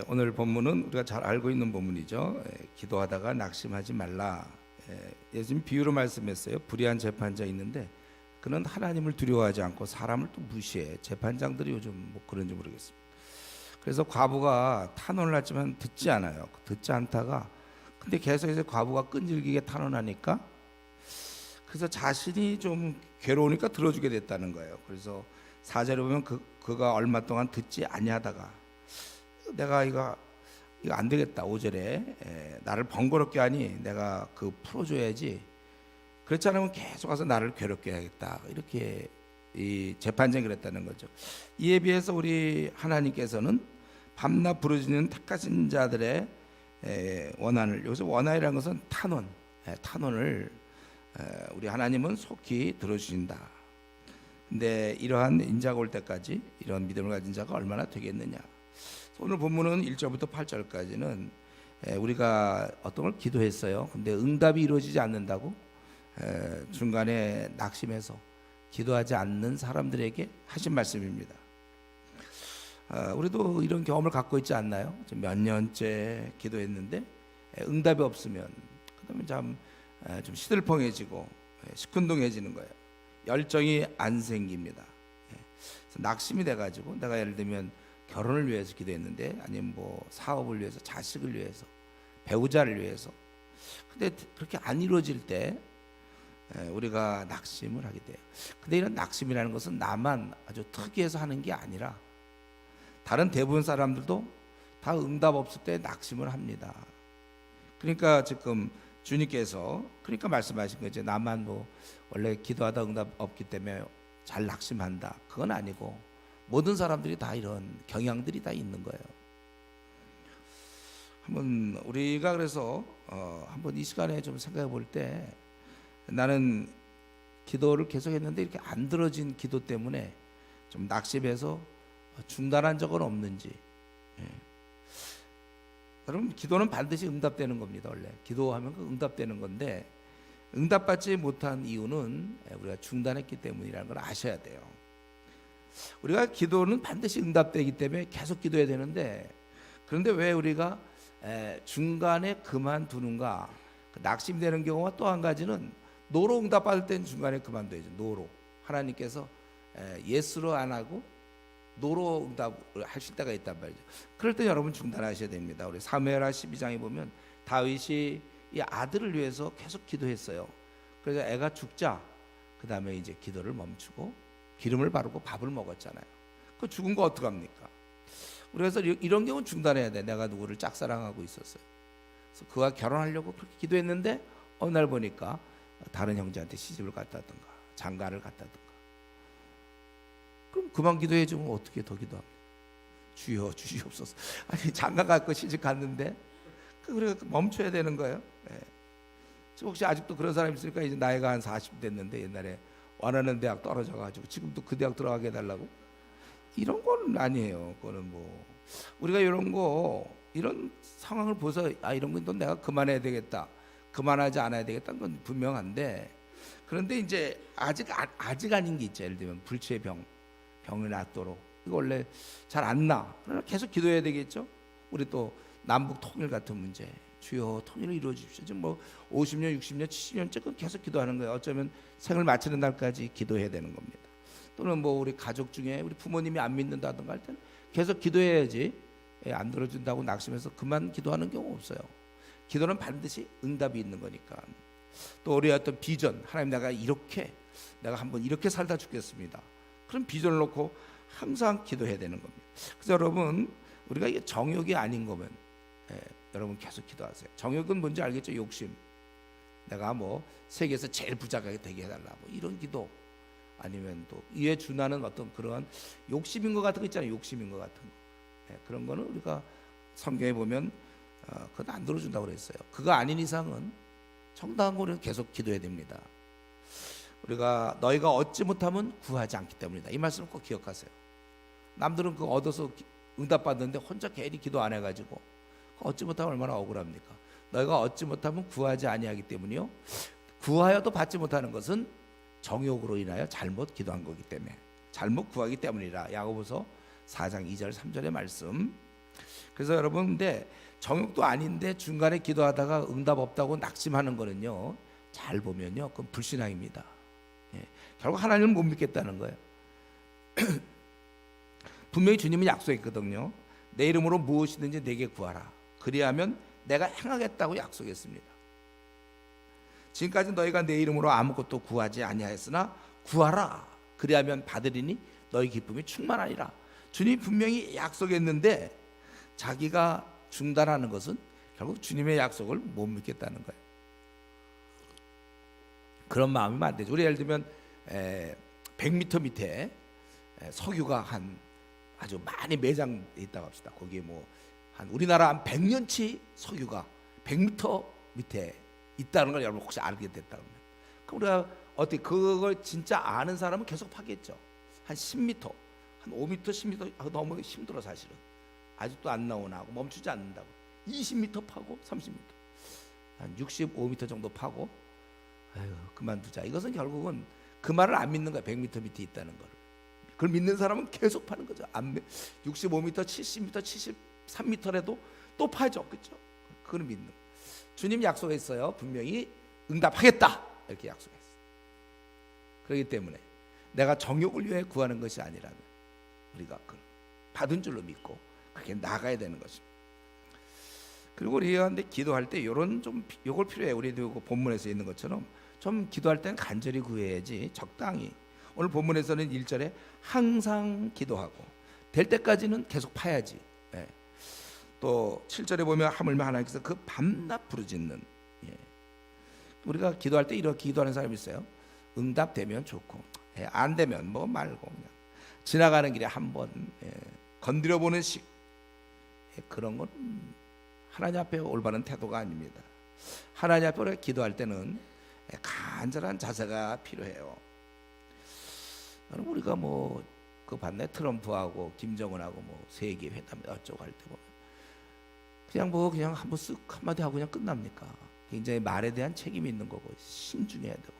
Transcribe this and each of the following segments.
오늘 본문은 우리가 잘 알고 있는 본문이죠. 기도하다가 낙심하지 말라. 예수님 비유로 말씀했어요. 불의한 재판자 있는데 그는 하나님을 두려워하지 않고 사람을 또 무시해. 재판장들이 요즘 뭐 그런지 모르겠습니다. 그래서 과부가 탄원을 했지만 듣지 않아요. 듣지 않다가 근데 계속해서 과부가 끈질기게 탄원하니까 그래서 자신이 좀 괴로우니까 들어주게 됐다는 거예요. 그래서 4절에 보면 그가 얼마 동안 듣지 아니하다가 내가 이거 안 되겠다. 5절에 나를 번거롭게 하니 내가 풀어줘야지. 그렇지 않으면 계속 와서 나를 괴롭게 해야겠다. 이렇게 이 재판장이 그랬다는 거죠. 이에 비해서 우리 하나님께서는 밤낮 부르짖는 택하신 자들의 원한을, 여기서 원한이라는 것은 탄원을 우리 하나님은 속히 들어주신다. 근데 이러한 인자가 올 때까지 이런 믿음을 가진 자가 얼마나 되겠느냐. 오늘 본문은 1절부터 8절까지는 우리가 어떤 걸 기도했어요. 근데 응답이 이루어지지 않는다고 중간에 낙심해서 기도하지 않는 사람들에게 하신 말씀입니다. 우리도 이런 경험을 갖고 있지 않나요? 몇 년째 기도했는데 응답이 없으면 그다음에 좀 시들펑해지고 시큰둥해지는 거예요. 열정이 안 생깁니다. 그래서 낙심이 돼가지고 내가 예를 들면 결혼을 위해서 기도했는데 아니면 뭐 사업을 위해서, 자식을 위해서, 배우자를 위해서, 근데 그렇게 안 이루어질 때 우리가 낙심을 하게 돼요. 근데 이런 낙심이라는 것은 나만 아주 특이해서 하는 게 아니라 다른 대부분 사람들도 다 응답 없을 때 낙심을 합니다. 그러니까 지금 주님께서 그러니까 말씀하신 거죠. 나만 뭐 원래 기도하다 응답 없기 때문에 잘 낙심한다. 그건 아니고 모든 사람들이 다 이런 경향들이 다 있는 거예요. 한번 우리가 그래서 한번 이 시간에 좀 생각해 볼 때 나는 기도를 계속했는데 이렇게 안 들어진 기도 때문에 좀 낙심해서 중단한 적은 없는지. 여러분 기도는 반드시 응답되는 겁니다. 원래 기도하면 응답되는 건데 응답받지 못한 이유는 우리가 중단했기 때문이라는 걸 아셔야 돼요. 우리가 기도는 반드시 응답되기 때문에 계속 기도해야 되는데 그런데 왜 우리가 중간에 그만두는가? 낙심되는 경우가 또 한 가지는 노로 응답받을 때는 중간에 그만둬야죠. 노로 하나님께서 예스로 안 하고 노로 응답을 하실 때가 있단 말이죠. 그럴 때 여러분 중단하셔야 됩니다. 우리 사무엘하 12장에 보면 다윗이 이 아들을 위해서 계속 기도했어요. 그래서 애가 죽자 그 다음에 이제 기도를 멈추고 기름을 바르고 밥을 먹었잖아요. 그 죽은 거 어떡합니까? 그래서 이런 경우는 중단해야 돼. 내가 누구를 짝사랑하고 있었어요. 그래서 그와 결혼하려고 그렇게 기도했는데 어느 날 보니까 다른 형제한테 시집을 갔다든가 장가를 갔다든가. 그럼 그만 기도해 주면 어떻게 더 기도합니까? 주여 주시옵소서. 아니 장가 갔고 시집 갔는데 그래 멈춰야 되는 거예요. 혹시 아직도 그런 사람 있으니까 이제 나이가 한 40 됐는데 옛날에 원하는 대학 떨어져가지고 지금도 그 대학 들어가게 해달라고? 이런 건 아니에요. 그거는 뭐 우리가 이런 상황을 보서 이런 건 내가 그만해야 되겠다, 그만하지 않아야 되겠다는 건 분명한데 그런데 이제 아직 아닌 게 있죠. 예를 들면 불치의 병을 낫도록 이거 원래 잘 안 나. 그러나 계속 기도해야 되겠죠. 우리 또 남북 통일 같은 문제. 주여 통일을 이루어 주십시오. 지금 뭐 50년, 60년, 70년째 계속 기도하는 거예요. 어쩌면 생을 마치는 날까지 기도해야 되는 겁니다. 또는 뭐 우리 가족 중에 우리 부모님이 안 믿는다든가 할 때는 계속 기도해야지. 안 들어준다고 낙심해서 그만 기도하는 경우 없어요. 기도는 반드시 응답이 있는 거니까. 또 우리 어떤 비전, 하나님 내가 한번 이렇게 살다 죽겠습니다. 그런 비전을 놓고 항상 기도해야 되는 겁니다. 그래서 여러분 우리가 이게 정욕이 아닌 거면 여러분 계속 기도하세요. 정욕은 뭔지 알겠죠? 욕심. 내가 뭐 세계에서 제일 부자가 되게 해달라 뭐 이런 기도 아니면 또 이에 준하는 어떤 그러한 욕심인 것 같은 거 있잖아요. 욕심인 것 같은 거. 그런 거는 우리가 성경에 보면 그건 안 들어준다고 그랬어요. 그거 아닌 이상은 정당한 거는 계속 기도해야 됩니다. 우리가 너희가 얻지 못하면 구하지 않기 때문이다. 이 말씀을 꼭 기억하세요. 남들은 그거 얻어서 응답받는데 혼자 괜히 기도 안 해가지고 얻지 못하면 얼마나 억울합니까? 너희가 얻지 못하면 구하지 아니하기 때문이요. 구하여도 받지 못하는 것은 정욕으로 인하여 잘못 기도한 거기 때문에 잘못 구하기 때문이라. 야고보서 4장 2절 3절의 말씀 그래서 여러분, 근데 정욕도 아닌데 중간에 기도하다가 응답 없다고 낙심하는 거는요, 잘 보면요, 그건 불신앙입니다. 예, 결국 하나님을 못 믿겠다는 거예요. 분명히 주님은 약속했거든요. 내 이름으로 무엇이든지 내게 구하라. 그리하면 내가 행하겠다고 약속했습니다. 지금까지 너희가 내 이름으로 아무것도 구하지 아니하였으나 구하라. 그리하면 받으리니 너희 기쁨이 충만하리라. 주님이 분명히 약속했는데 자기가 중단하는 것은 결국 주님의 약속을 못 믿겠다는 거예요. 그런 마음이면 안 되죠. 우리 예를 들면 100m 밑에 석유가 한 아주 많이 매장돼 있다고 합시다. 거기에 뭐 한 우리나라 한 100년치 석유가 100m 밑에 있다는 걸 여러분 혹시 알게 됐다 그러면, 그럼 우리가 어떻게 그걸 진짜 아는 사람은 계속 파겠죠. 한 10m, 한 5m, 10m 너무 힘들어 사실은. 아직도 안 나오나 하고 멈추지 않는다고. 20m 파고 30m, 한 65m 정도 파고 아유 그만두자. 이것은 결국은 그 말을 안 믿는 거야. 100m 밑에 있다는 거를. 그걸 믿는 사람은 계속 파는 거죠. 65m, 70m, 73m라도 또 파죠. 그렇죠? 그걸 믿는 거예요. 주님 약속했어요. 분명히 응답하겠다 이렇게 약속했어요. 그렇기 때문에 내가 정욕을 위해 구하는 것이 아니라면 우리가 받은 줄로 믿고 그렇게 나가야 되는 것입니다. 그리고 우리가 근데 기도할 때 이런 좀 요걸 필요해. 우리도 본문에서 있는 것처럼 좀 기도할 때는 간절히 구해야지. 적당히. 오늘 본문에서는 1절에 항상 기도하고 될 때까지는 계속 파야지. 예. 또 7절에 보면 하물며 하나님께서 그 밤낮 부르짖는, 예. 우리가 기도할 때 이렇게 기도하는 사람이 있어요. 응답되면 좋고, 예. 안 되면 뭐 말고 그냥 지나가는 길에 한번 건드려보는 식, 예. 그런 건 하나님 앞에 올바른 태도가 아닙니다. 하나님 앞에 우리가 기도할 때는 간절한 자세가 필요해요. 우리가 뭐 그 봤네, 트럼프하고 김정은하고 뭐 세계 회담 어쩌고 할 때 보면 그냥 한번 쓱 한마디 하고 그냥 끝납니까? 굉장히 말에 대한 책임이 있는 거고 신중해야 되고,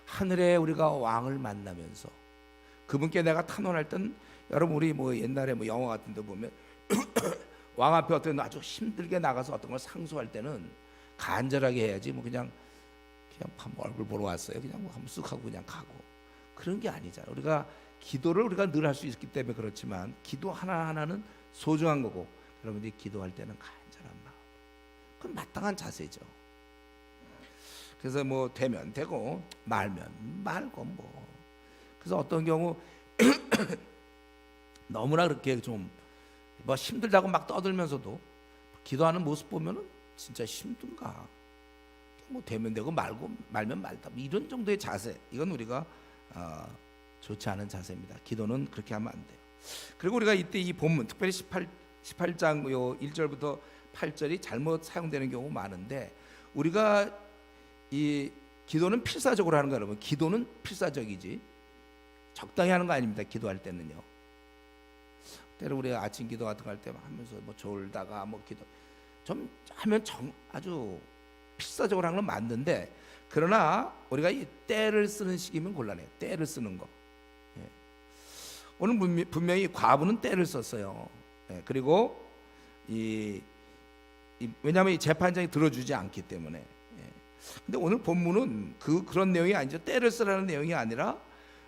하늘에 우리가 왕을 만나면서 그분께 내가 탄원할 땐, 여러분 우리 뭐 옛날에 뭐 영화 같은 데 보면 왕 앞에 어떤 아주 힘들게 나가서 어떤 걸 상소할 때는 간절하게 해야지, 뭐 그냥 얼굴 보러 왔어요, 그냥 뭐 한번 쓱 하고 그냥 가고, 그런 게 아니잖아요. 우리가 기도를 우리가 늘 할 수 있기 때문에 그렇지만 기도 하나하나는 소중한 거고, 여러분들이 기도할 때는 간절한 마음, 그건 마땅한 자세죠. 그래서 뭐 되면 되고 말면 말고 뭐. 그래서 어떤 경우 너무나 그렇게 좀 뭐 힘들다고 막 떠들면서도 기도하는 모습 보면은 진짜 힘든가, 뭐 되면 되고 말면 말다, 뭐 이런 정도의 자세, 이건 우리가 좋지 않은 자세입니다. 기도는 그렇게 하면 안 돼요. 그리고 우리가 이때 이 본문, 특별히 18장 요 1절부터 8절이 잘못 사용되는 경우 많은데, 우리가 이 기도는 필사적으로 하는 거, 여러분 기도는 필사적이지 적당히 하는 거 아닙니다. 기도할 때는요. 때로 우리가 아침 기도 같은 거 할 때 하면서 뭐 졸다가 뭐 기도 좀 하면 아주 필사적으로 하는 건 맞는데, 그러나 우리가 이 때를 쓰는 시기면 곤란해요. 때를 쓰는 거. 예. 오늘 분명히 과부는 때를 썼어요. 예. 그리고 왜냐하면 이 재판장이 들어주지 않기 때문에. 예. 근데 오늘 본문은 그런 내용이 아니죠. 때를 쓰라는 내용이 아니라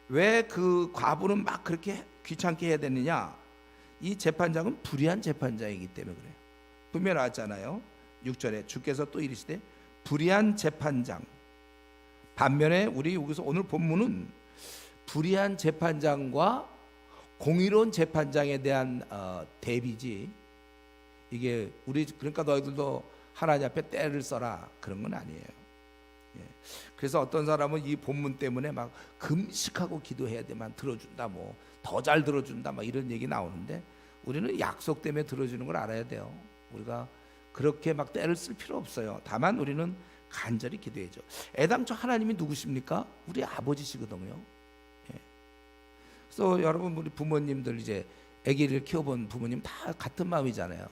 왜 그 과부는 막 그렇게 귀찮게 해야 되느냐? 이 재판장은 불의한 재판장이기 때문에 그래요. 분명히 나왔잖아요. 6절에 주께서 또 이르시되 불의한 재판장. 반면에 우리 여기서 오늘 본문은 불의한 재판장과 공의로운 재판장에 대한 대비지, 이게 그러니까 너희들도 하나님 앞에 때를 써라 그런 건 아니에요. 예. 그래서 어떤 사람은 이 본문 때문에 막 금식하고 기도해야 돼만 들어준다, 뭐 더 잘 들어준다, 막 이런 얘기 나오는데, 우리는 약속 때문에 들어주는 걸 알아야 돼요. 우리가 그렇게 막 때를 쓸 필요 없어요. 다만 우리는 간절히 기도해야죠. 애당초 하나님이 누구십니까? 우리 아버지시거든요. 예. 그래서 여러분 우리 부모님들 이제 아기를 키워본 부모님 다 같은 마음이잖아요.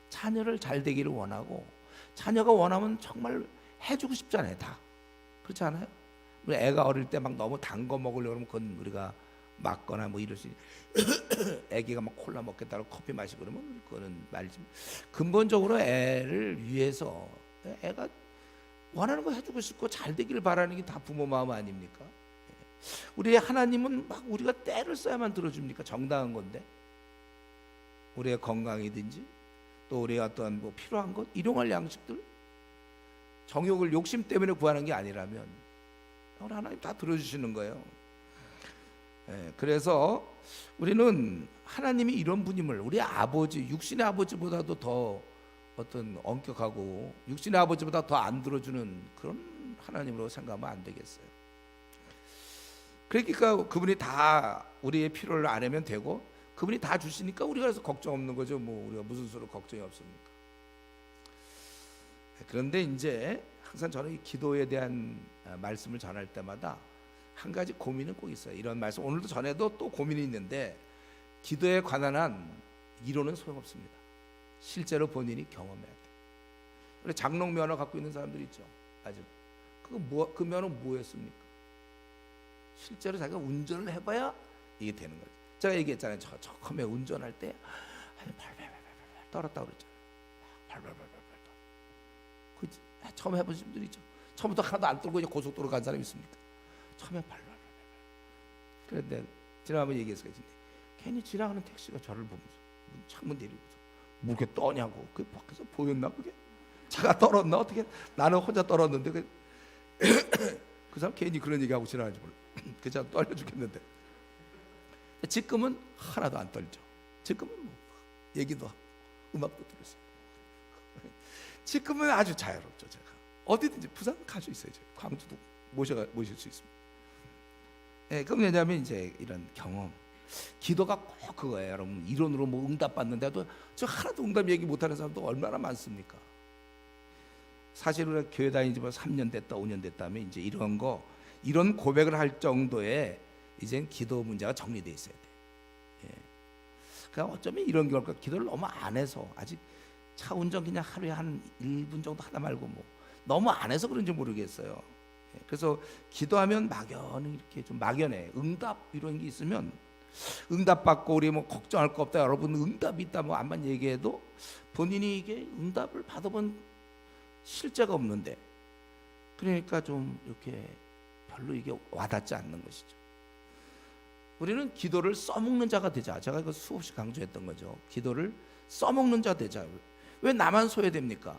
자녀를 잘 되기를 원하고, 자녀가 원하면 정말 해주고 싶잖아요. 다 그렇지 않아요? 우리 애가 어릴 때 막 너무 단 거 먹으려고 그러면 그건 우리가 맞거나 뭐 이럴 수 애기가 막 콜라 먹겠다고 커피 마시고 그러면 그거는 말이지. 근본적으로 애를 위해서 애가 원하는 거 해주고 싶고 잘 되기를 바라는 게 다 부모 마음 아닙니까? 우리 하나님은 막 우리가 때를 써야만 들어줍니까? 정당한 건데. 우리의 건강이든지 또 우리의 어떤 뭐 필요한 것, 일용할 양식들, 정욕을 욕심 때문에 구하는 게 아니라면 하나님 다 들어주시는 거예요. 그래서 우리는 하나님이 이런 분임을 우리 아버지, 육신의 아버지보다도 더 어떤 엄격하고 육신의 아버지보다 더 안 들어주는 그런 하나님으로 생각하면 안 되겠어요. 그러니까 그분이 다 우리의 필요를 아내면 되고 그분이 다 주시니까 우리가 그래서 걱정 없는 거죠. 뭐 우리가 무슨 수로 걱정이 없습니까? 그런데 이제 항상 저는 이 기도에 대한 말씀을 전할 때마다 한 가지 고민은 꼭 있어요. 이런 말씀 오늘도 전에도 또 고민이 있는데 기도에 관한 한 이론은 소용없습니다. 실제로 본인이 경험해야 돼. 우리 장롱 면허 갖고 있는 사람들 있죠. 아직 그 면허 뭐였습니까? 실제로 자기가 운전을 해봐야 이게 되는 거죠. 제가 얘기했잖아요. 저 처음에 운전할 때 발발발발 떨었다고 그랬잖아요. 발발발발. 그 처음 해보신 분들 있죠. 처음부터 하나도 안 떨고 이제 고속도로 간 사람 있습니까? 처음에 발발발발. 그런데 지나가면 얘기했어요. 괜히 지나가는 택시가 저를 보면서 창문 내리고서 뭐 이렇게 떠냐고. 그 밖에서 보였나 그게? 차가 떨었나 어떻게? 나는 혼자 떨었는데 그 사람 괜히 그런 얘기하고 지나가는지 몰라. 그 사람 떨려 죽겠는데. 지금은 하나도 안 떨죠. 지금은 뭐 얘기도 하고 음악도 들었어요. 지금은 아주 자유롭죠. 제가 어디든지 부산 갈 수 있어요. 광주도 모실 수 있습니다. 그럼 왜냐하면 이제 이런 경험, 기도가 꼭 그거예요. 여러분 이론으로 뭐 응답 받는데도 저 하나도 응답 얘기 못하는 사람도 얼마나 많습니까? 사실 우리가 교회 다닌 지 3년 됐다 5년 됐다면 이제 이런 고백을 할 정도의 이젠 기도 문제가 정리돼 있어야 돼. 그러니까 어쩌면 이런 결과 기도를 너무 안 해서 아직 차 운전 그냥 하루에 한 1분 정도 하다 말고 뭐 너무 안 해서 그런지 모르겠어요. 그래서 기도하면 막연히 이렇게 좀 막연해. 응답 이런 게 있으면 응답 받고 우리 뭐 걱정할 거 없다. 여러분 응답이 있다 뭐 암만 얘기해도 본인이 이게 응답을 받아본 실제가 없는데 그러니까 좀 이렇게 별로 이게 와닿지 않는 것이죠. 우리는 기도를 써먹는 자가 되자. 제가 이거 수없이 강조했던 거죠. 기도를 써먹는 자 되자. 왜 나만 소외됩니까?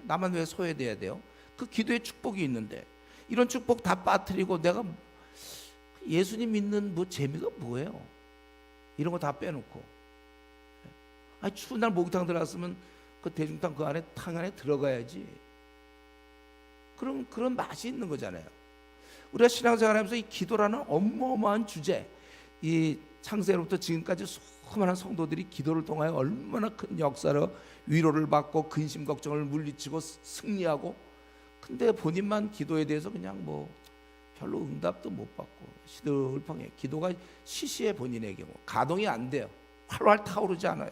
나만 왜 소외돼야 돼요? 그 기도의 축복이 있는데 이런 축복 다 빠뜨리고 내가 예수님 믿는 뭐 재미가 뭐예요? 이런 거 다 빼놓고 추운 날 목욕탕 들어갔으면 그 대중탕 그 안에 탕 안에 들어가야지. 그런 맛이 있는 거잖아요. 우리가 신앙생활하면서 이 기도라는 어마어마한 주제, 이 창세로부터 지금까지 수많은 성도들이 기도를 통하여 얼마나 큰 역사로 위로를 받고 근심 걱정을 물리치고 승리하고, 근데 본인만 기도에 대해서 그냥 뭐 별로 응답도 못 받고 시들펑해. 기도가 시시해. 본인의 경우 가동이 안 돼요. 활활 타오르지 않아요.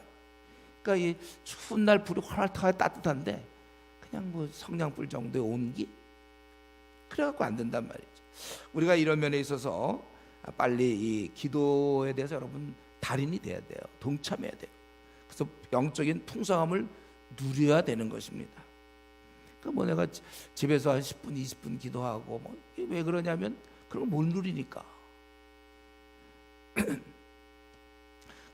그러니까 이 추운 날 불이 활활 타야 따뜻한데 그냥 뭐 성냥불 정도의 온기 그래갖고 안 된단 말이죠. 우리가 이런 면에 있어서 빨리 이 기도에 대해서 여러분 달인이 돼야 돼요. 동참해야 돼요. 그래서 영적인 풍성함을 누려야 되는 것입니다. 그 뭐 내가 집에서 한 10분 20분 기도하고 뭐 왜 그러냐면 그런 걸 못 누리니까.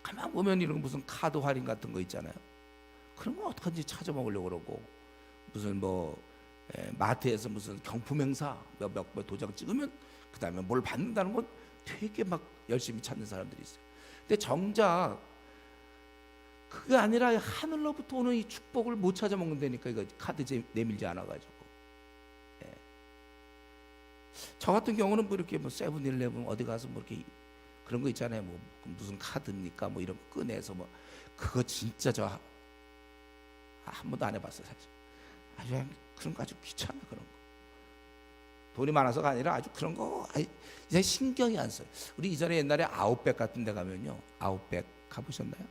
가만 보면 이런 무슨 카드 할인 같은 거 있잖아요. 그런 거 어떡하든지 찾아 먹으려고 그러고, 무슨 뭐 마트에서 무슨 경품 행사 몇 도장 찍으면 그 다음에 뭘 받는다는 건 되게 막 열심히 찾는 사람들이 있어요. 근데 정작 그게 아니라 하늘로부터 오는 이 축복을 못 찾아 먹는다니까. 이거 카드 내밀지 않아가지고. 저 같은 경우는 뭐 이렇게 뭐 세븐일레븐 어디 가서 뭐 이렇게 그런 거 있잖아요. 뭐 무슨 카드입니까? 뭐 이런 거 꺼내서 뭐 그거 진짜 저 한 번도 안 해봤어요 사실. 아주 그런 거 아주 귀찮아. 그런 거 돈이 많아서가 아니라 아주 그런 거 이제 신경이 안 써요. 우리 이전에 옛날에 아웃백 같은 데 가면요, 아웃백 가보셨나요?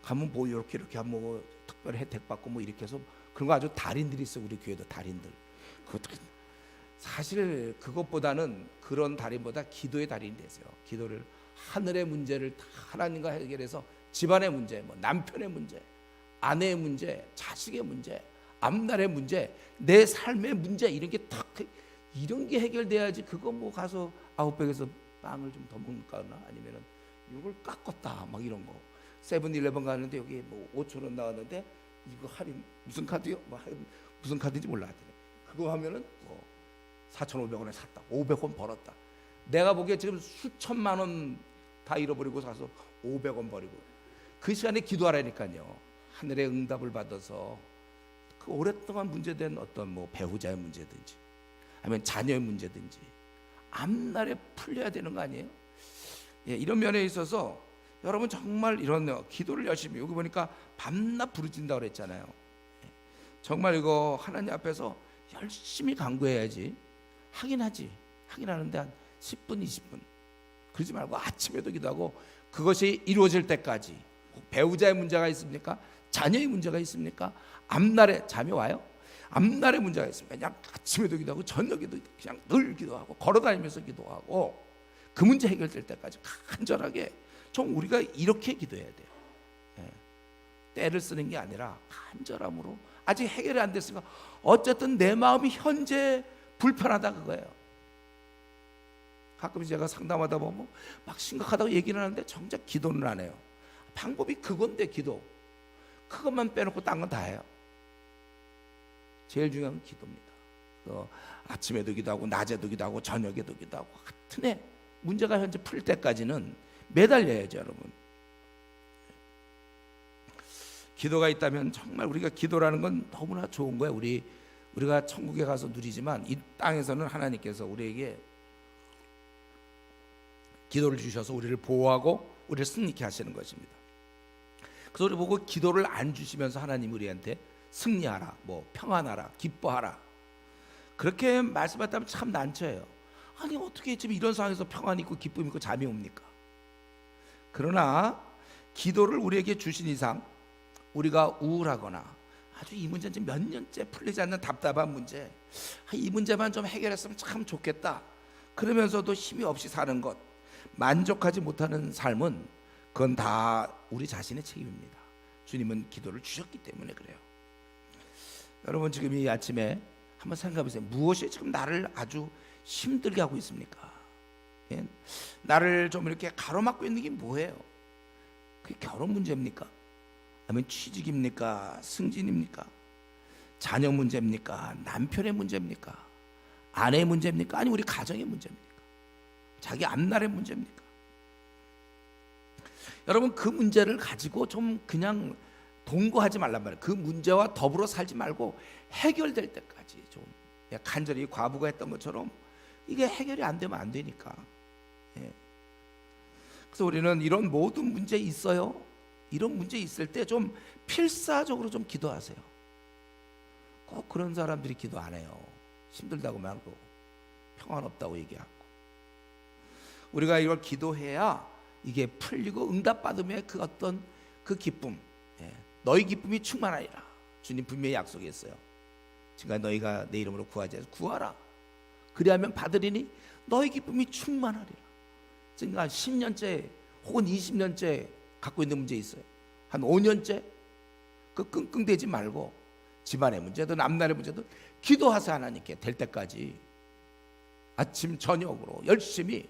가면 뭐 이렇게 하면 뭐 특별 혜택 받고 뭐 이렇게 해서 그런 거 아주 달인들이 있어. 우리 교회도 달인들. 그것도 사실 그것보다는, 그런 달인보다 기도의 달인이 되세요. 기도를 하늘의 문제를 다 하나님과 해결해서 집안의 문제, 뭐 남편의 문제, 아내의 문제, 자식의 문제, 앞날의 문제, 내 삶의 문제, 이런 게 딱 이런 게 해결돼야지. 그거 뭐 가서 아웃백에서 빵을 좀 더 먹을까나, 아니면은 이걸 깎았다 막 이런 거. 세븐일레븐 가는데 여기 뭐 5천 원 나왔는데 이거 할인 무슨 카드요? 뭐 무슨 카드인지 몰라. 그거 하면은 뭐 4,500원에 샀다, 500원 벌었다. 내가 보기에 지금 수천만 원 다 잃어버리고 사서 500원 버리고. 그 시간에 기도하라니까요. 하늘의 응답을 받아서 그 오랫동안 문제된 어떤 뭐 배우자의 문제든지 아니면 자녀의 문제든지 앞날에 풀려야 되는 거 아니에요? 예, 이런 면에 있어서 여러분 정말 이런 기도를 열심히, 여기 보니까 밤낮 부르짖는다고 그랬잖아요. 예, 정말 이거 하나님 앞에서 열심히 간구해야지. 하긴 하는데 한 10분 20분 그러지 말고 아침에도 기도하고, 그것이 이루어질 때까지. 배우자의 문제가 있습니까? 자녀의 문제가 있습니까? 앞날에 잠이 와요? 앞날에 문제가 있습니까? 그냥 아침에도 기도하고 저녁에도 그냥 늘 기도하고 걸어다니면서 기도하고 그 문제 해결될 때까지 간절하게 좀 우리가 이렇게 기도해야 돼요. 예. 때를 쓰는 게 아니라 간절함으로. 아직 해결이 안 됐으니까 어쨌든 내 마음이 현재 불편하다 그거예요. 가끔 제가 상담하다 보면 막 심각하다고 얘기를 하는데 정작 기도는 안 해요. 방법이 그건데 기도. 그것만 빼놓고 딴 건 다 해요. 제일 중요한 건 기도입니다. 아침에도 기도하고 낮에도 기도하고 저녁에도 기도하고 하여튼 해. 문제가 현재 풀 때까지는 매달려야죠, 여러분. 기도가 있다면 정말 우리가 기도라는 건 너무나 좋은 거예요. 우리가 천국에 가서 누리지만 이 땅에서는 하나님께서 우리에게 기도를 주셔서 우리를 보호하고 우리를 승리케 하시는 것입니다. 그래서 우리 보고 기도를 안 주시면서 하나님 우리한테 승리하라, 뭐 평안하라, 기뻐하라, 그렇게 말씀하다면 참 난처해요. 아니 어떻게 지금 이런 상황에서 평안이 있고 기쁨이 있고 잠이 옵니까? 그러나 기도를 우리에게 주신 이상 우리가 우울하거나 아주 이 문제는 지금 몇 년째 풀리지 않는 답답한 문제, 이 문제만 좀 해결했으면 참 좋겠다, 그러면서도 힘이 없이 사는 것, 만족하지 못하는 삶은 그건 다 우리 자신의 책임입니다. 주님은 기도를 주셨기 때문에 그래요. 여러분 지금 이 아침에 한번 생각해보세요. 무엇이 지금 나를 아주 힘들게 하고 있습니까? 예? 나를 좀 이렇게 가로막고 있는 게 뭐예요? 그게 결혼 문제입니까? 아니면 취직입니까? 승진입니까? 자녀 문제입니까? 남편의 문제입니까? 아내의 문제입니까? 아니 우리 가정의 문제입니까? 자기 앞날의 문제입니까? 여러분 그 문제를 가지고 좀 그냥 동거하지 말란 말이에요. 그 문제와 더불어 살지 말고 해결될 때까지 좀 간절히 과부가 했던 것처럼 이게 해결이 안 되면 안 되니까. 예. 그래서 우리는 이런 모든 문제 있어요. 이런 문제 있을 때 좀 필사적으로 좀 기도하세요. 꼭 그런 사람들이 기도 안 해요. 힘들다고 말고 평안 없다고 얘기하고. 우리가 이걸 기도해야 이게 풀리고 응답받음의 그 어떤 그 기쁨, 예. 너희 기쁨이 충만하리라. 주님 분명히 약속했어요. 지금 너희가 내 이름으로 구하지 않아서 구하라. 그리하면 받으리니 너희 기쁨이 충만하리라. 지금 한 10년째 혹은 20년째 갖고 있는 문제 있어요. 한 5년째 그 끙끙대지 말고 집안의 문제든 앞날의 문제든 기도하세요. 하나님께 될 때까지 아침 저녁으로 열심히.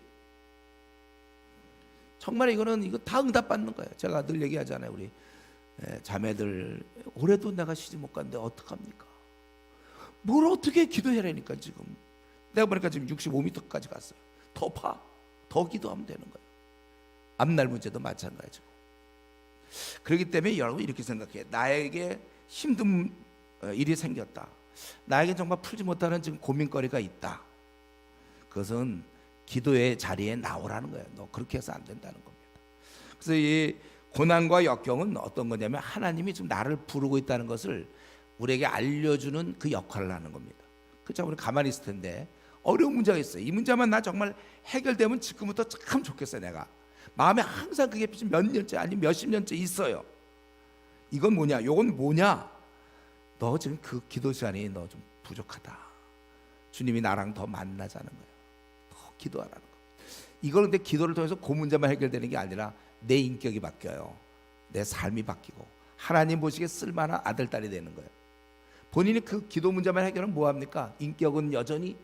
정말 이거 다 응답받는 거예요. 제가 늘 얘기하잖아요. 우리 자매들 올해도 내가 시집 못 갔는데 어떡합니까? 뭘 어떻게 기도해라니까. 지금 내가 보니까 지금 65m까지 갔어요. 더 기도하면 되는 거예요. 앞날 문제도 마찬가지고. 그렇기 때문에 여러분 이렇게 생각해요. 나에게 힘든 일이 생겼다. 나에게 정말 풀지 못하는 지금 고민거리가 있다. 그것은 기도의 자리에 나오라는 거예요. 너 그렇게 해서 안 된다는 겁니다. 그래서 이 고난과 역경은 어떤 거냐면 하나님이 지금 나를 부르고 있다는 것을 우리에게 알려주는 그 역할을 하는 겁니다. 그렇죠? 우리 가만히 있을 텐데 어려운 문제가 있어요. 이 문제만 나 정말 해결되면 지금부터 참 좋겠어요. 내가 마음에 항상 그게 몇 년째 아니면 몇십 년째 있어요. 이건 뭐냐? 요건 뭐냐? 너 지금 그 기도 시간이 너 좀 부족하다. 주님이 나랑 더 만나자는 거예요. 더 기도하라는 거. 이걸 근데 기도를 통해서 그 문제만 해결되는 게 아니라 내 인격이 바뀌어요. 내 삶이 바뀌고 하나님 보시기에 쓸만한 아들 딸이 되는 거예요. 본인이 그 기도 문제만 해결하면 뭐합니까? 인격은 여전히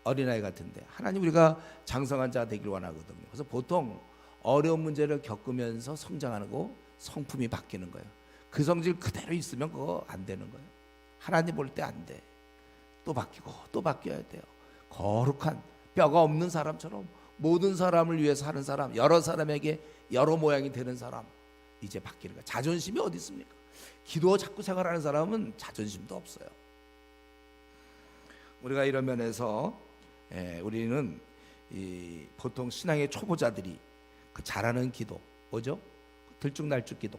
어린아이 같은데 하나님 우리가 장성한 자 되길 원하거든요. 그래서 보통 어려운 문제를 겪으면서 성장하고 성품이 바뀌는 거예요. 그 성질 그대로 있으면 그거 안 되는 거예요. 하나님 볼 때 안 돼. 또 바뀌고 또 바뀌어야 돼요. 거룩한 뼈가 없는 사람처럼 모든 사람을 위해 사는 사람, 여러 사람에게 여러 모양이 되는 사람, 이제 바뀌는 거예요. 자존심이 어디 있습니까? 기도 자꾸 생활하는 사람은 자존심도 없어요. 우리가 이런 면에서 우리는 보통 신앙의 초보자들이 그 잘하는 기도 뭐죠? 들쭉날쭉 기도,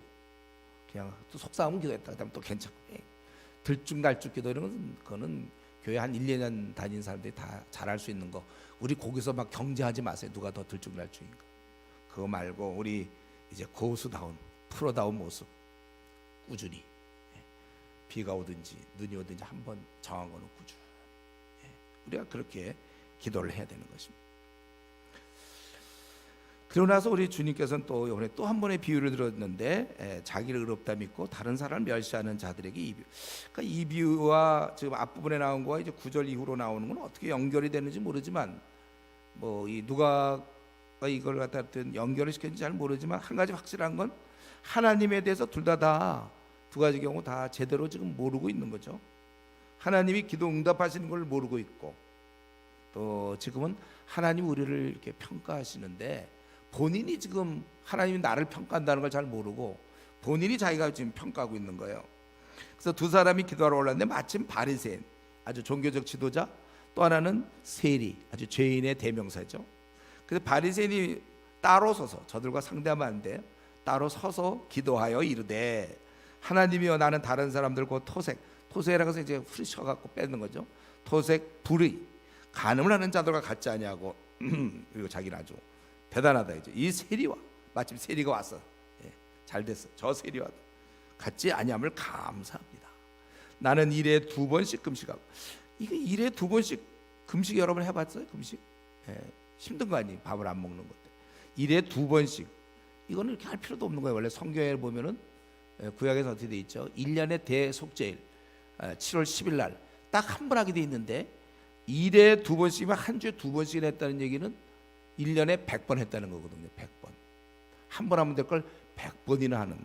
그냥 또 속상하면 기도했다 그다음 또 괜찮고 들쭉날쭉 기도 이런 건 그거는 교회 한 1, 2년 다닌 사람들이 다 잘할 수 있는 거. 우리 거기서 막 경쟁하지 마세요. 누가 더 들쭉날쭉인가. 그거 말고 우리 이제 고수다운 프로다운 모습 꾸준히 비가 오든지 눈이 오든지 한번 정한 거는 꾸준히 우리가 그렇게 기도를 해야 되는 것입니다. 그러고 나서 우리 주님께서는 또 이번에 또 한 번의 비유를 들었는데 자기를 의롭다 믿고 다른 사람을 멸시하는 자들에게 이 비유. 그러니까 이 비유와 지금 앞부분에 나온 거와 이제 9절 이후로 나오는 건 어떻게 연결이 되는지 모르지만 뭐 이 누가가 이걸 갖다 연결을 시켰는지 잘 모르지만 한 가지 확실한 건 하나님에 대해서 둘 다 두 가지 경우 다 제대로 지금 모르고 있는 거죠. 하나님이 기도 응답하시는 걸 모르고 있고 또 지금은 하나님 우리를 이렇게 평가하시는데 본인이 지금 하나님이 나를 평가한다는 걸 잘 모르고 본인이 자기가 지금 평가하고 있는 거예요. 그래서 두 사람이 기도하러 올랐는데 마침 바리새인 아주 종교적 지도자, 또 하나는 세리 아주 죄인의 대명사죠. 그래서 바리새인이 따로 서서 저들과 상대하면 안 돼요. 따로 서서 기도하여 이르되 하나님이여 나는 다른 사람들 곧 토색이라고 해서 이제 후리쳐갖고 뺏는 거죠. 토색 불의 간음을 하는 자들과 같지 아니하고 그리고 자기는 아주 대단하다 이제 이 세리와 마침 세리가 왔어. 잘 됐어. 저 세리와 같지 아니함을 감사합니다. 나는 일에 2번씩 금식하고 이거 일에 2번씩 금식 여러분 해봤어요? 금식 힘든 거 아니에요? 밥을 안 먹는 것도 일에 2번씩 이거는 이렇게 할 필요도 없는 거예요. 원래 성경에 보면은 구약에서 어떻게 돼 있죠? 1년의 대속죄일 7월 10일 날 딱 한 번 하게 돼 있는데 일에 2번씩이면 한 주에 2번씩 했다는 얘기는 1년에 100번 했다는 거거든요. 100번 한 번 하면 될 걸 100번이나 하는.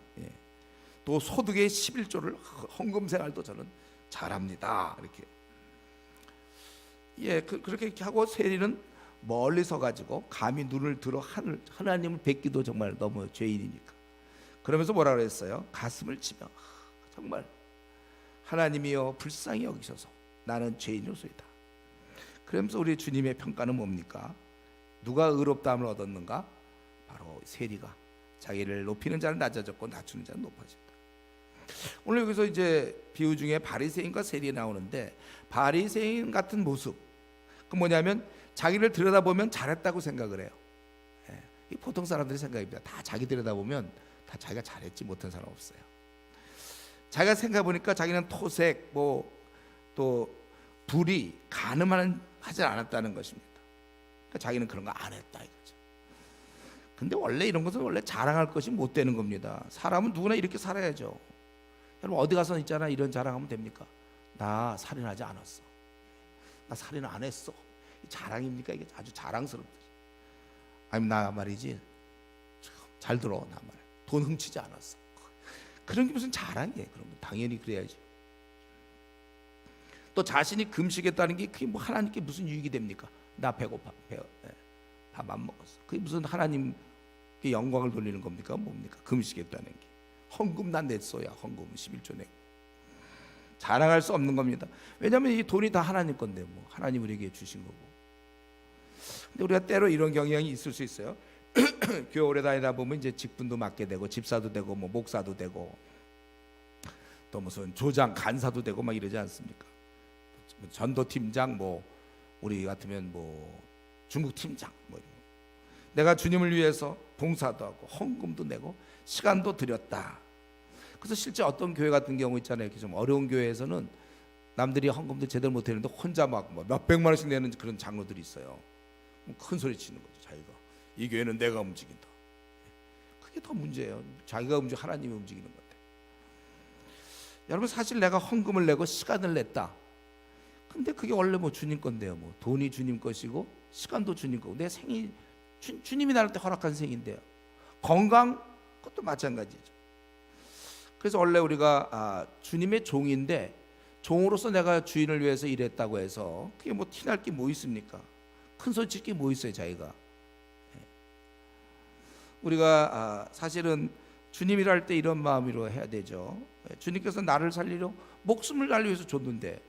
또 소득의 11조를 헌금 생활도 저는 잘합니다. 이렇게 그렇게 하고 세리는 멀리 서 가지고 감히 눈을 들어 하나님을 뵙기도 정말 너무 죄인이니까 그러면서 뭐라 그랬어요? 가슴을 치며 정말 하나님이여 불쌍히 여기셔서 나는 죄인이로소이다. 그러면서 우리 주님의 평가는 뭡니까? 누가 의롭다함을 얻었는가? 바로 세리가 자기를 높이는 자는 낮아졌고 낮추는 자는 높아졌다. 오늘 여기서 이제 비유 중에 바리새인과 세리 나오는데 바리새인 같은 모습 그 뭐냐면 자기를 들여다보면 잘했다고 생각을 해요. 이 보통 사람들의 생각입니다. 다 자기 들여다보면 다 자기가 잘했지 못한 사람 없어요. 자기가 생각해 보니까 자기는 토색 또 불의 하지 않았다는 것입니다. 그러니까 자기는 그런 거 안 했다 이거죠. 근데 원래 이런 것은 원래 자랑할 것이 못 되는 겁니다. 사람은 누구나 이렇게 살아야죠. 여러분 어디 가서 있잖아 이런 자랑하면 됩니까? 나 살인하지 않았어. 나 살인 안 했어. 자랑입니까? 이게 아주 자랑스럽다. 아니 나 말이지 잘 들어 나 말. 돈 훔치지 않았어. 그런 게 무슨 자랑이에요? 그럼 당연히 그래야지. 또 자신이 금식했다는 게 그게 뭐 하나님께 무슨 유익이 됩니까? 나 배고파, 밥 안 먹었어. 그게 무슨 하나님께 영광을 돌리는 겁니까? 뭡니까? 금식했다는 게 헌금 난 냈어야 헌금 11조 내고 자랑할 수 없는 겁니다. 왜냐하면 이 돈이 다 하나님 건데 뭐 하나님 우리에게 주신 거고. 근데 우리가 때로 이런 경향이 있을 수 있어요. 교회 오래 다니다 보면 이제 직분도 맡게 되고 집사도 되고 뭐 목사도 되고 또 무슨 조장 간사도 되고 막 이러지 않습니까? 전도팀장 뭐 우리 같으면 뭐 중국팀장 뭐 이런 거. 내가 주님을 위해서 봉사도 하고 헌금도 내고 시간도 들였다. 그래서 실제 어떤 교회 같은 경우 있잖아요. 이렇게 좀 어려운 교회에서는 남들이 헌금도 제대로 못했는데 혼자 막 뭐 몇백만 원씩 내는 그런 장로들이 있어요. 큰 소리 치는 거죠. 자기가 이 교회는 내가 움직인다. 그게 더 문제예요. 자기가 하나님이 움직이는 건데. 여러분, 사실 내가 헌금을 내고 시간을 냈다. 근데 그게 원래 뭐 주님 건데요. 뭐 돈이 주님 것이고 시간도 주님 거고, 내 생이 주님이 나한테 허락한 생인데요. 건강, 그것도 마찬가지죠. 그래서 원래 우리가 주님의 종인데, 종으로서 내가 주인을 위해서 일했다고 해서 그게 뭐 티날 게 뭐 있습니까? 큰 소리 칠 게 뭐 있어요, 자기가. 우리가 사실은 주님이라 할 때 이런 마음으로 해야 되죠. 주님께서 나를 살리려 목숨을 날리 위해서 줬는데,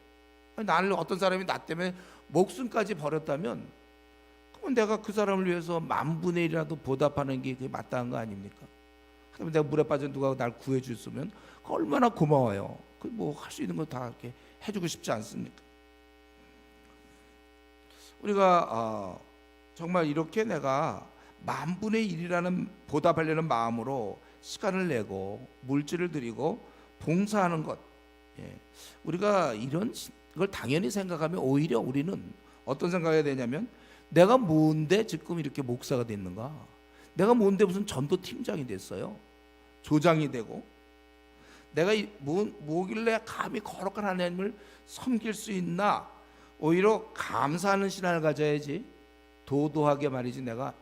나를 어떤 사람이 나 때문에 목숨까지 버렸다면, 그럼 내가 그 사람을 위해서 10,000분의 1이라도 보답하는 게 그게 마땅한 거 아닙니까? 그러면 내가 물에 빠져 누가 날 구해 줬으면 얼마나 고마워요. 그 뭐 할 수 있는 거 다 이렇게 해주고 싶지 않습니까? 우리가 정말 이렇게 내가 10,000분의 1이라는 보답하려는 마음으로 시간을 내고 물질을 드리고 봉사하는 것, 우리가 이런 걸 당연히 생각하면 오히려 우리는 어떤 생각해야 되냐면, 내가 뭔데 지금 이렇게 목사가 됐는가? 내가 뭔데 무슨 전도 팀장이 됐어요? 조장이 되고, 내가 뭐길래 감히 거룩한 하나님을 섬길 수 있나? 오히려 감사하는 신앙을 가져야지. 도도하게 말이지, 내가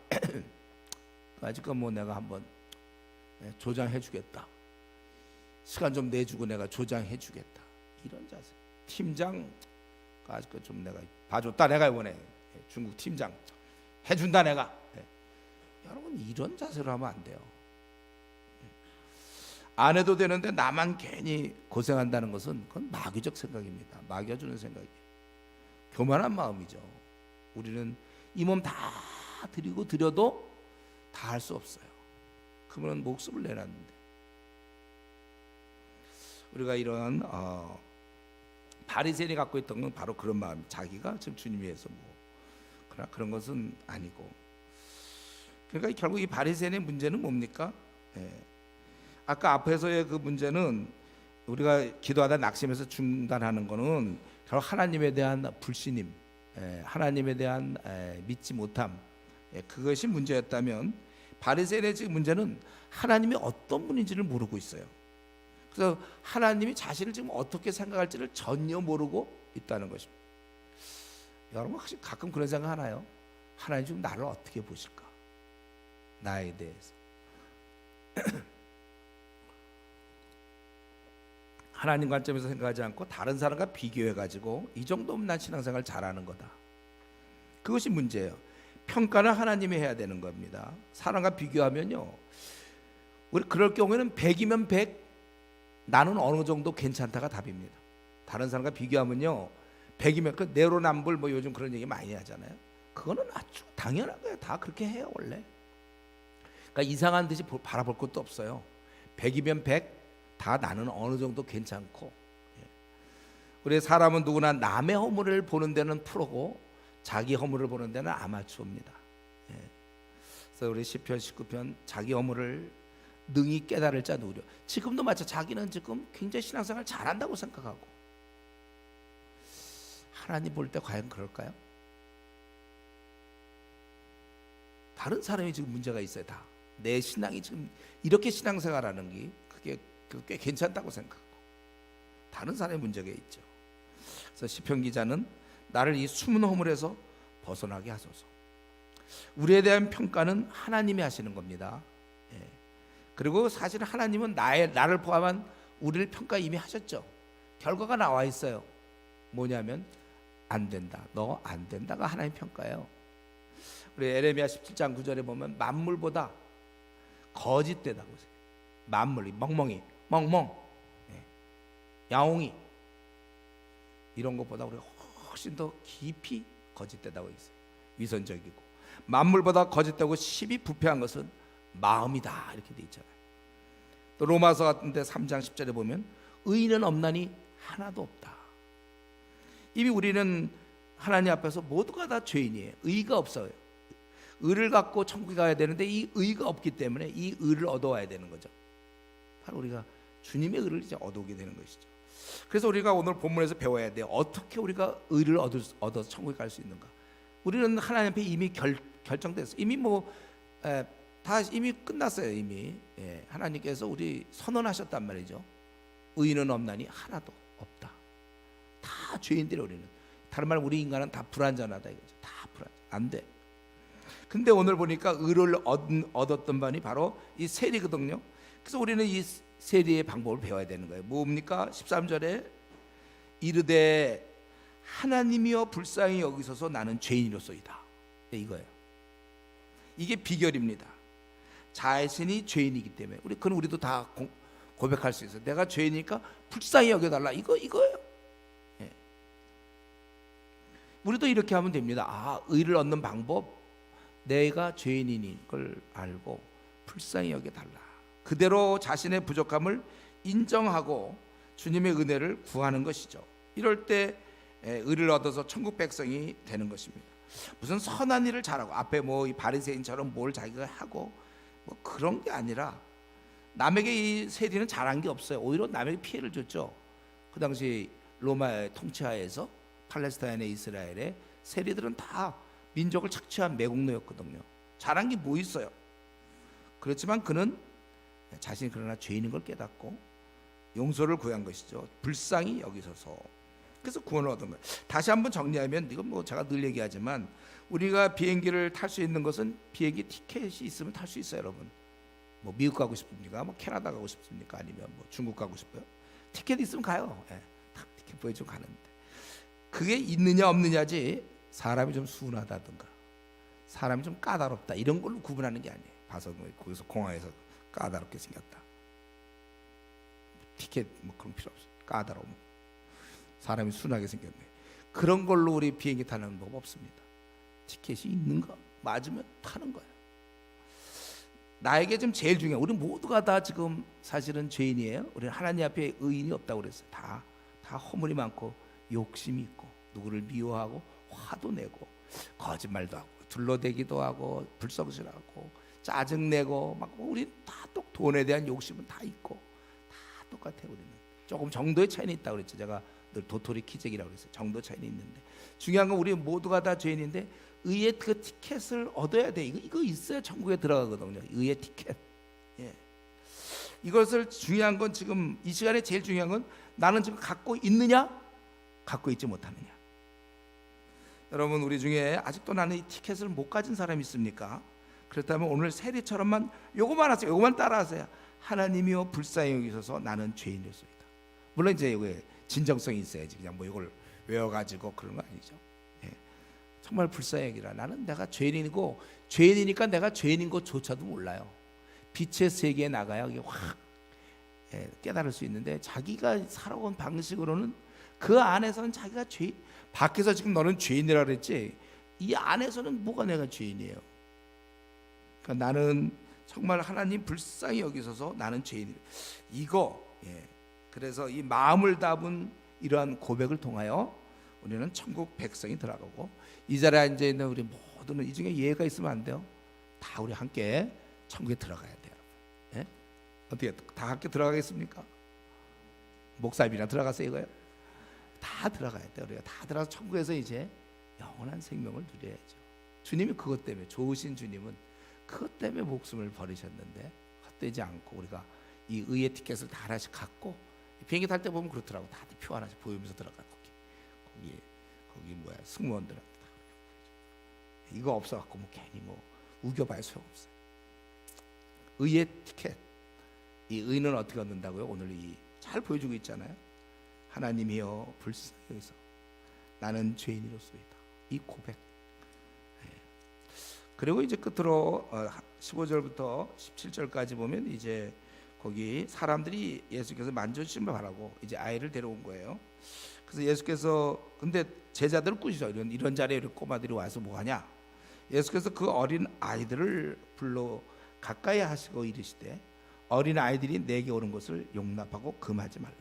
아직은 뭐 내가 한번 조장해 주겠다, 시간 좀 내주고 내가 조장해 주겠다, 이런 자세. 팀장 아직은 좀 내가 봐줬다, 내가 이번에 중국 팀장 해준다 내가. 여러분, 이런 자세로 하면 안 돼요. 안 해도 되는데 나만 괜히 고생한다는 것은 그건 마귀적 생각입니다. 마귀가 주는 생각이에요. 교만한 마음이죠. 우리는 이 몸 다 드리고 드려도 다 할 수 없어요. 그분은 목숨을 내놨는데. 우리가 이런 바리새인이 갖고 있던 건 바로 그런 마음. 자기가 지금 주님 위해서 뭐 그러나 그런 것은 아니고. 그러니까 결국 이 바리새인의 문제는 뭡니까? 아까 앞에서의 그 문제는 우리가 기도하다 낙심해서 중단하는 거는 결국 하나님에 대한 불신임, 하나님에 대한 믿지 못함, 그것이 문제였다면, 바리새인의 지금 문제는 하나님이 어떤 분인지를 모르고 있어요. 그래서 하나님이 자신을 지금 어떻게 생각할지를 전혀 모르고 있다는 것입니다. 여러분, 혹시 가끔 그런 생각 하나요? 하나님 지금 나를 어떻게 보실까? 나에 대해서. 하나님 관점에서 생각하지 않고 다른 사람과 비교해가지고 이 정도면 난 신앙생활 잘하는 거다, 그것이 문제예요. 평가는 하나님이 해야 되는 겁니다. 사람과 비교하면요, 우리 그럴 경우에는 100이면 100, 나는 어느 정도 괜찮다가 답입니다. 다른 사람과 비교하면요, 100이면 그 내로남불 뭐 요즘 그런 얘기 많이 하잖아요. 그거는 아주 당연한 거예요. 다 그렇게 해요 원래. 그러니까 이상한 듯이 바라볼 것도 없어요. 100이면 100, 다 나는 어느 정도 괜찮고. 우리 사람은 누구나 남의 허물을 보는 데는 프로고 자기 허물을 보는 데는 아마추어입니다. 그래서 우리 시편 19편, 자기 허물을 능히 깨달을 자 누구려. 지금도 마찬가지, 자기는 지금 굉장히 신앙생활 잘한다고 생각하고, 하나님 볼 때 과연 그럴까요? 다른 사람이 지금 문제가 있어요. 다 내 신앙이 지금 이렇게 신앙생활하는 게 그게 꽤 괜찮다고 생각하고, 다른 사람의 문제가 있죠. 그래서 시편 기자는 나를 이 숨은 허물에서 벗어나게 하소서. 우리에 대한 평가는 하나님이 하시는 겁니다. 그리고 사실 하나님은 나를 포함한 우리를 평가 이미 하셨죠. 결과가 나와 있어요. 뭐냐면 안 된다, 너 안 된다가 하나님 평가예요. 우리 에레미야 17장 9절에 보면 만물보다 거짓되다고 해요. 만물이 멍멍이, 멍멍, 야옹이, 이런 것보다 우리가 훨씬 더 깊이 거짓되다고 있어요. 위선적이고 만물보다 거짓되고 심히 부패한 것은 마음이다, 이렇게 돼 있잖아요. 또 로마서 같은데 3장 10절에 보면 의인은 없나니 하나도 없다. 이미 우리는 하나님 앞에서 모두가 다 죄인이에요. 의가 없어요. 의를 갖고 천국에 가야 되는데 이 의가 없기 때문에 이 의를 얻어와야 되는 거죠. 바로 우리가 주님의 의를 이제 얻어오게 되는 것이죠. 그래서 우리가 오늘 본문에서 배워야 돼요. 어떻게 우리가 의를 얻어서 천국에 갈 수 있는가? 우리는 하나님 앞에 이미 결정됐어요. 이미 뭐 다 이미 끝났어요. 이미 하나님께서 우리 선언하셨단 말이죠. 의인은 없나니 하나도 없다. 다 죄인들이 우리는. 다른 말로 우리 인간은 다 불완전하다 이거죠. 다 안 돼. 근데 오늘 보니까 의를 얻었던 분이 바로 이 세리거든요. 그래서 우리는 이 세리의 방법을 배워야 되는 거예요. 뭡니까? 13절에 이르되 하나님이여 불쌍히 여기소서 나는 죄인이로소이다. 이거예요. 이게 비결입니다. 자신이 죄인이기 때문에 우리도 다 고백할 수 있어요. 내가 죄인이니까 불쌍히 여겨달라. 이거예요. 우리도 이렇게 하면 됩니다. 의를 얻는 방법, 내가 죄인인 걸 알고 불쌍히 여겨달라. 그대로 자신의 부족함을 인정하고 주님의 은혜를 구하는 것이죠. 이럴 때 의를 얻어서 천국 백성이 되는 것입니다. 무슨 선한 일을 잘하고 앞에 이 바리새인처럼 뭘 자기가 하고 그런 게 아니라, 남에게 이 세리는 잘한 게 없어요. 오히려 남에게 피해를 줬죠. 그 당시 로마의 통치하에서 팔레스타인의 이스라엘의 세리들은 다 민족을 착취한 매국노였거든요. 잘한 게 뭐 있어요? 그렇지만 그는 자신이 그러나 죄인인 걸 깨닫고 용서를 구한 것이죠. 불쌍히 여기소서. 그래서 구원을 얻은 거예요. 다시 한번 정리하면, 이건 제가 늘 얘기하지만 우리가 비행기를 탈 수 있는 것은 비행기 티켓이 있으면 탈 수 있어요. 여러분, 미국 가고 싶습니까? 캐나다 가고 싶습니까? 아니면 중국 가고 싶어요? 티켓 있으면 가요. 딱 티켓 보여주고 가는데, 그게 있느냐 없느냐지 사람이 좀 순하다든가 사람이 좀 까다롭다 이런 걸로 구분하는 게 아니에요. 봐서 거기서 공항에서 까다롭게 생겼다, 티켓 그런 필요 없어요. 까다로움, 사람이 순하게 생겼네, 그런 걸로 우리 비행기 타는 법 없습니다. 티켓이 있는 거 맞으면 타는 거예요. 나에게 지금 제일 중요한, 우리 모두가 다 지금 사실은 죄인이에요. 우리는 하나님 앞에 의인이 없다고 그랬어요. 다 허물이 많고 욕심이 있고 누구를 미워하고 화도 내고 거짓말도 하고 둘러대기도 하고 불성실하고 짜증내고 우리 다 돈에 대한 욕심은 다 있고 다 똑같아요. 우리는 조금 정도의 차이는 있다고 그랬죠. 제가 늘 도토리 키재기라고 그랬어요. 정도 차이는 있는데 중요한 건 우리 모두가 다 죄인인데 의의 그 티켓을 얻어야 돼. 이거 있어야 천국에 들어가거든요. 의의 티켓. 이것을 중요한 건, 지금 이 시간에 제일 중요한 건 나는 지금 갖고 있느냐, 갖고 있지 못하느냐. 여러분, 우리 중에 아직도 나는 이 티켓을 못 가진 사람이 있습니까? 그렇다면 오늘 세리처럼만 요거만 하세요. 요거만 따라하세요. 하나님이여 불쌍히 여기소서 나는 죄인이었소이다. 물론 이제 이게 진정성이 있어야지 그냥 이걸 외워가지고 그런 거 아니죠. 정말 불쌍히 여기라. 나는 내가 죄인이고, 죄인이니까 내가 죄인인 것조차도 몰라요. 빛의 세계에 나가야 이게 확 깨달을 수 있는데, 자기가 살아온 방식으로는 그 안에서는 자기가 죄인, 밖에서 지금 너는 죄인이라 그랬지 이 안에서는 뭐가 내가 죄인이에요. 그러니까 나는 정말 하나님 불쌍히 여기소서 나는 죄인이에요. 그래서 이 마음을 담은 이러한 고백을 통하여 우리는 천국 백성이 들어가고, 이 자리에 앉아 있는 우리 모두는 이 중에 예가 있으면 안 돼요. 다 우리 함께 천국에 들어가야 돼요. 어떻게 다 함께 들어가겠습니까? 목사님이랑 들어가세요 이거요? 다 들어가야 돼요. 우리가 다 들어가서 천국에서 이제 영원한 생명을 누려야죠. 주님이 그것 때문에, 좋으신 주님은 그것 때문에 목숨을 버리셨는데 헛되지 않고 우리가 이 의의 티켓을 다 하나씩 갖고, 비행기 탈 때 보면 그렇더라고. 다들 표 하나씩 보이면서 들어가. 거기 승무원들한테 다 이거 없어갖고 괜히 우겨봐야 소용없어요. 의의 티켓, 이 의는 어떻게 얻는다고요? 오늘 잘 보여주고 있잖아요. 하나님이여 불쌍히 여기서 나는 죄인이로소이다. 이 고백. 그리고 이제 끝으로 15절부터 17절까지 보면 이제 거기 사람들이 예수께서 만져주심을 바라고 이제 아이를 데려온 거예요. 그래서 예수께서, 근데 제자들을 꾸짖어. 이런 자리에 꼬마들이 와서 뭐하냐. 예수께서 그 어린 아이들을 불러 가까이 하시고 이르시되, 어린 아이들이 내게 오는 것을 용납하고 금하지 말라.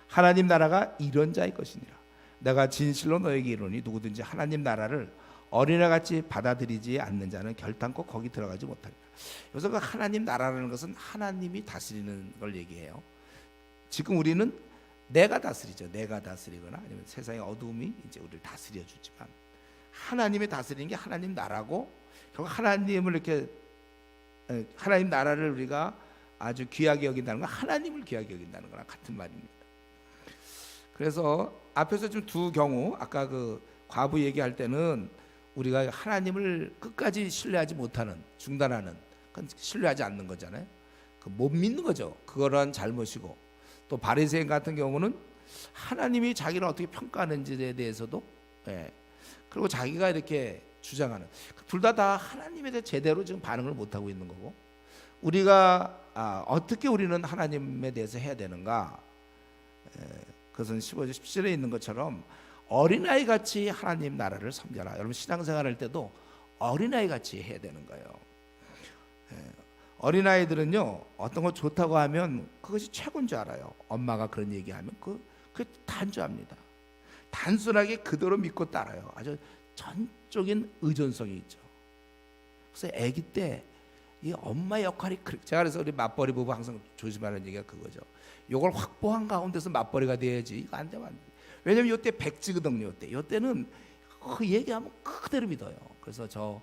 하나님 나라가 이런 자의 것이니라. 내가 진실로 너에게 이르노니 누구든지 하나님 나라를 어린아이같이 받아들이지 않는 자는 결단코 거기 들어가지 못하리라. 여기서 그 하나님 나라라는 것은 하나님이 다스리는 걸 얘기해요. 지금 우리는 내가 다스리죠. 내가 다스리거나 아니면 세상의 어두움이 이제 우리를 다스려 주지만, 하나님이 다스리는 게 하나님 나라고, 결국 하나님을 이렇게 하나님 나라를 우리가 아주 귀하게 여긴다는 건 하나님을 귀하게 여긴다는 거랑 같은 말입니다. 그래서 앞에서 좀 두 경우, 아까 그 과부 얘기할 때는 우리가 하나님을 끝까지 신뢰하지 못하는, 중단하는, 그건 신뢰하지 않는 거잖아요. 그 못 믿는 거죠. 그거란 잘못이고, 또 바리새인 같은 경우는 하나님이 자기를 어떻게 평가하는지에 대해서도, 그리고 자기가 이렇게 주장하는, 둘 다 하나님에 대해 제대로 지금 반응을 못 하고 있는 거고, 우리가 어떻게 우리는 하나님에 대해서 해야 되는가? 그것은 15절 17절에 있는 것처럼 어린아이 같이 하나님 나라를 섬겨라. 여러분 신앙생활 할 때도 어린아이 같이 해야 되는 거예요. 어린아이들은요, 어떤 거 좋다고 하면 그것이 최고인 줄 알아요. 엄마가 그런 얘기하면 그게 단조합니다. 단순하게 그대로 믿고 따라요. 아주 전적인 의존성이 있죠. 그래서 아기 때 이 엄마 역할이, 제가 그래서 우리 맞벌이 부부 항상 조심하는 얘기가 그거죠. 이걸 확보한 가운데서 맞벌이가 돼야지. 이거 안 되면 안 돼. 왜냐면 이때 백지거든요. 이때는 그 얘기하면 그대로 믿어요. 그래서 저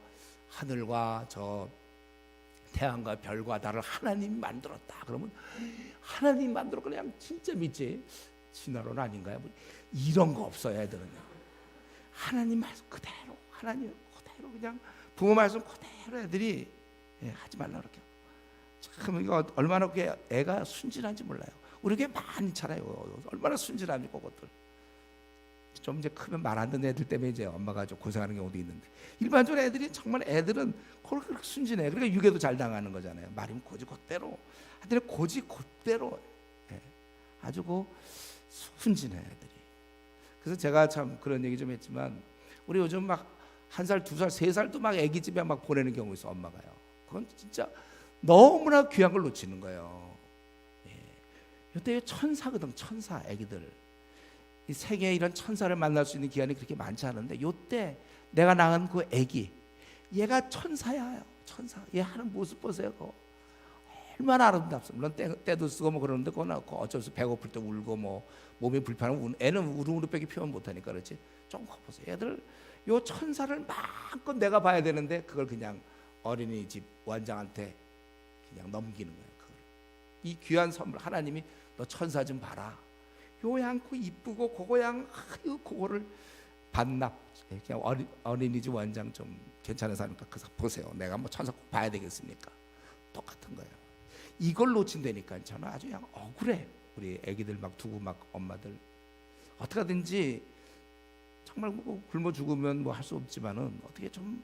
하늘과 저 태양과 별과 달을 하나님이 만들었다. 그러면 하나님 만들어 그냥 진짜 믿지. 진화론 아닌가요? 뭐 이런 거 없어요. 애들은요. 하나님 말씀 그대로, 하나님 그대로 그냥 부모 말씀 그대로 애들이 하지 말라 그렇게. 참 이거 얼마나 그게 애가 순진한지 몰라요. 우리 게 많이 자라요. 얼마나 순진합니까 그것들. 좀 이제 크면 말 안 듣는 애들 때문에 이제 엄마가 좀 고생하는 경우도 있는데, 일반적으로 애들이 정말 애들은 그렇게 순진해. 그러니까 유괴도 잘 당하는 거잖아요. 말이면 고지 곧대로, 애들이 고지 곧대로, 아주 그 순진해 애들이. 그래서 제가 참 그런 얘기 좀 했지만, 우리 요즘 막 1살, 2살, 3살도 막 애기 집에 막 보내는 경우 있어. 엄마가요. 그건 진짜 너무나 귀한 걸 놓치는 거예요. 이때 천사거든. 천사 애기들. 이 세계에 이런 천사를 만날 수 있는 기간이 그렇게 많지 않은데, 이때 내가 낳은 그 애기, 얘가 천사야. 천사. 얘 하는 모습 보세요. 그거. 얼마나 아름답습니까. 물론 때도 쓰고 뭐 그러는데, 그건 어쩔 수, 배고플 때 울고 뭐 몸이 불편하면 애는 우르르빼기 표현 못하니까 그렇지. 좀 커보세요. 애들 요 천사를 마음껏 내가 봐야 되는데, 그걸 그냥 어린이집 원장한테 그냥 넘기는 거예요. 그걸. 이 귀한 선물, 하나님이 너 천사 좀 봐라. 요양고 이쁘고 그거양, 그거를 반납. 그냥 어린이집 원장 좀 괜찮은 사람이니까 그래서 보세요. 내가 뭐 천사 꼭 봐야 되겠습니까? 똑같은 거예요. 이걸 놓친다니까 저는 아주 그냥 억울해. 우리 애기들 막 두고 막 엄마들 어떻게 하든지 정말 뭐 굶어 죽으면 뭐 할 수 없지만은 어떻게 좀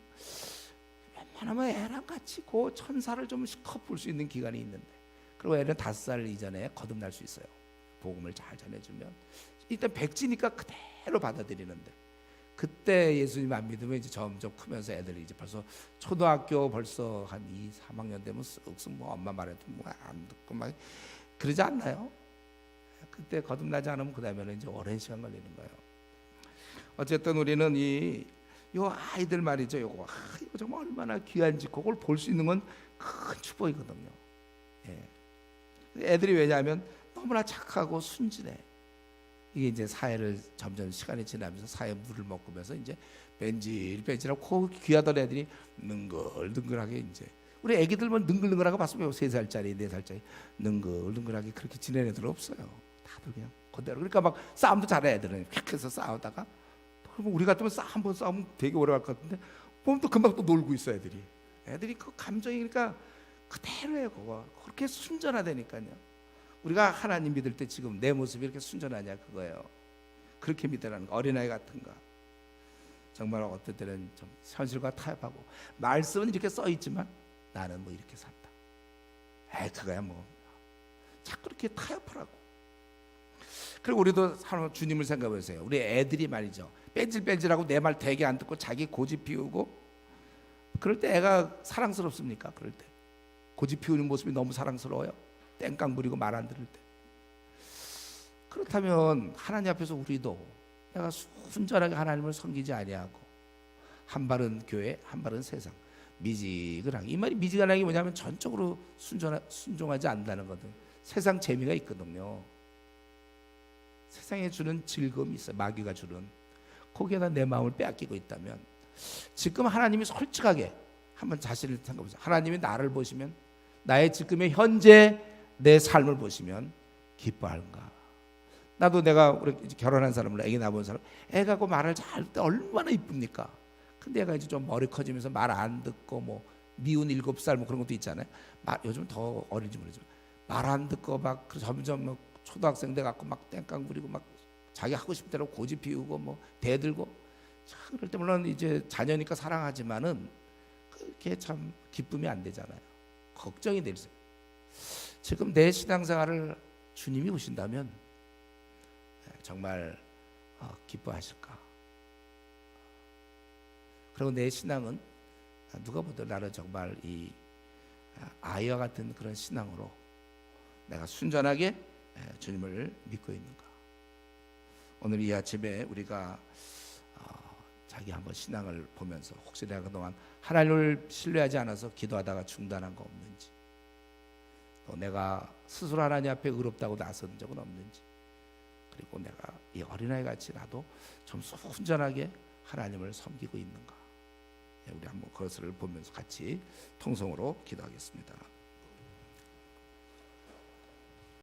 웬만하면 애랑 같이 그 천사를 좀 실컷 볼 수 있는 기간이 있는데, 그리고 애는 5살 이전에 거듭날 수 있어요. 복음을 잘 전해주면. 일단 백지니까 그대로 받아들이는데, 그때 예수님 안 믿으면 이제 점점 크면서 애들이 이제 벌써 초등학교 벌써 한 2, 3학년 되면 쓱쓱 뭐 엄마 말해도 뭐 안 듣고 막 그러지 않나요? 그때 거듭나지 않으면 그 다음에는 이제 오랜 시간 걸리는 거예요. 어쨌든 우리는 요 아이들 말이죠. 이거 정말 얼마나 귀한지 그걸 볼 수 있는 건 큰 축복이거든요. 애들이 왜냐하면 너무나 착하고 순진해. 이게 이제 사회를 점점 시간이 지나면서 사회 물을 먹으면서 이제 벤질벤질하고 귀하던 애들이 능글능글하게, 이제 우리 애기들만 능글능글하고 봤으면 3살짜리 4살짜리 능글능글하게 그렇게 지내는 애들은 없어요. 다들 그냥 그대로. 그러니까 막 싸움도 잘해. 애들은 휙 해서 싸우다가, 그러면 우리 같으면 한번 싸우면 되게 오래 갈 것 같은데 보면 또 금방 또 놀고 있어. 애들이 그 감정이 그러니까 그대로예요. 그거 그렇게 순전하다니까요. 우리가 하나님 믿을 때 지금 내 모습이 이렇게 순전하냐 그거예요. 그렇게 믿으라는 거. 어린아이 같은가. 정말 어떨 때는 좀 현실과 타협하고, 말씀은 이렇게 써 있지만 나는 뭐 이렇게 산다. 그거야 뭐. 자꾸 이렇게 타협하라고. 그리고 우리도 주님을 생각해 보세요. 우리 애들이 말이죠. 뺀질뺀질하고 내 말 되게 안 듣고 자기 고집 피우고, 그럴 때 애가 사랑스럽습니까? 그럴 때 고집 피우는 모습이 너무 사랑스러워요. 땡깡 부리고 말 안 들을 때. 그렇다면 하나님 앞에서 우리도 내가 순전하게 하나님을 섬기지 아니하고 한 발은 교회, 한 발은 세상, 미지근하게. 이 말이 미지근하게 뭐냐면 전적으로 순종하지 않는다는 거든. 세상 재미가 있거든요. 세상에 주는 즐거움이 있어요. 마귀가 주는. 거기에다 내 마음을 빼앗기고 있다면, 지금 하나님이 솔직하게 한번 자신을 생각해보세요. 하나님이 나를 보시면, 나의 지금의 현재 내 삶을 보시면 기뻐하는가? 나도 내가 우리 결혼한 사람으로 애기 낳은 사람, 애가 그 말을 잘 때 얼마나 이쁩니까? 근데 애가 이제 좀 머리 커지면서 말 안 듣고 뭐 미운 7살 뭐 그런 것도 있잖아요. 요즘 더 어린지 모르지만 말 안 듣고 막 점점 뭐 초등학생 돼 갖고 막 땡깡 부리고 막 자기 하고 싶은 대로 고집 피우고 뭐 대들고, 참 그럴 때 물론 이제 자녀니까 사랑하지만은 그게 참 기쁨이 안 되잖아요. 걱정이 되세요. 지금 내 신앙생활을 주님이 보신다면 정말 기뻐하실까? 그리고 내 신앙은 누가 보든 나는 정말 이 아이와 같은 그런 신앙으로 내가 순전하게 주님을 믿고 있는가? 오늘 이 아침에 우리가 자기 한번 신앙을 보면서 혹시 내가 그동안 하나님을 신뢰하지 않아서 기도하다가 중단한 거 없는지, 또 내가 스스로 하나님 앞에 의롭다고 나선 적은 없는지, 그리고 내가 이 어린아이 같이 나도 좀 순전하게 하나님을 섬기고 있는가? 우리 한번 그것을 보면서 같이 통성으로 기도하겠습니다.